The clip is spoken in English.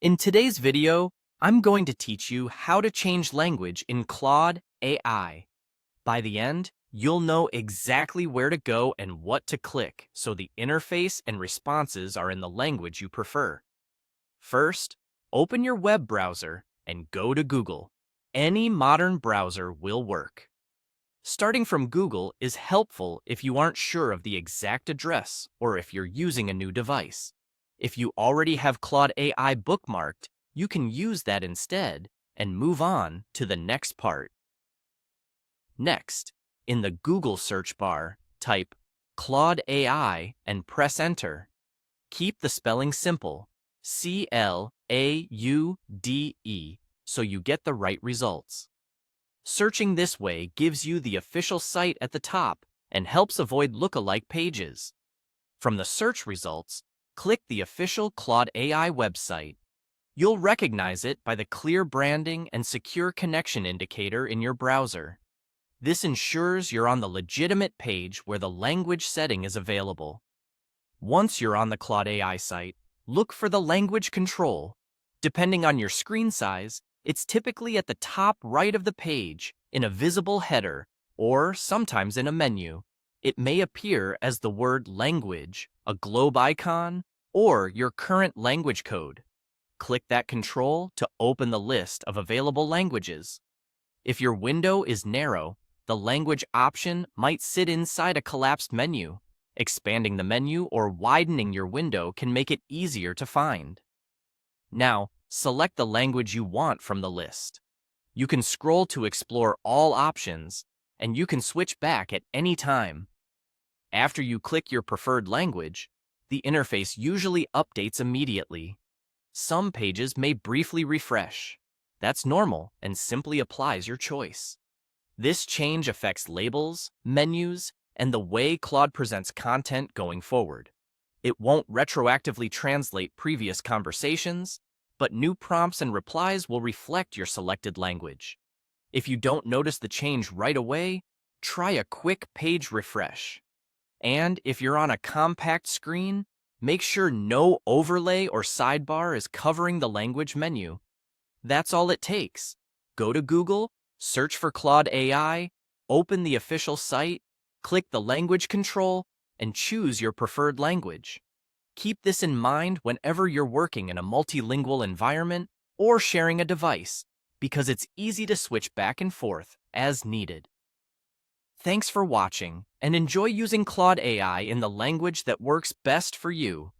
In today's video, I'm going to teach you how to change language in Claude AI. By the end, you'll know exactly where to go and what to click so the interface and responses are in the language you prefer. First, open your web browser and go to Google. Any modern browser will work. Starting from Google is helpful if you aren't sure of the exact address or if you're using a new device. If you already have Claude AI bookmarked, you can use that instead and move on to the next part. Next, in the Google search bar, type Claude AI and press enter. Keep the spelling simple, Claude, so you get the right results. Searching this way gives you the official site at the top and helps avoid lookalike pages. From the search results, click the official Claude AI website. You'll recognize it by the clear branding and secure connection indicator in your browser. This ensures you're on the legitimate page where the language setting is available. Once you're on the Claude AI site, look for the language control. Depending on your screen size, it's typically at the top right of the page in a visible header or sometimes in a menu. It may appear as the word language, a globe icon, or your current language code. Click that control to open the list of available languages. If your window is narrow, the language option might sit inside a collapsed menu. Expanding the menu or widening your window can make it easier to find. Now, select the language you want from the list. You can scroll to explore all options, and you can switch back at any time. After you click your preferred language, the interface usually updates immediately. Some pages may briefly refresh. That's normal and simply applies your choice. This change affects labels, menus, and the way Claude presents content going forward. It won't retroactively translate previous conversations, but new prompts and replies will reflect your selected language. If you don't notice the change right away, try a quick page refresh. And if you're on a compact screen, make sure no overlay or sidebar is covering the language menu. That's all it takes. Go to Google, search for Claude AI, open the official site, click the language control, and choose your preferred language. Keep this in mind whenever you're working in a multilingual environment or sharing a device, because it's easy to switch back and forth as needed. Thanks for watching, and enjoy using Claude AI in the language that works best for you.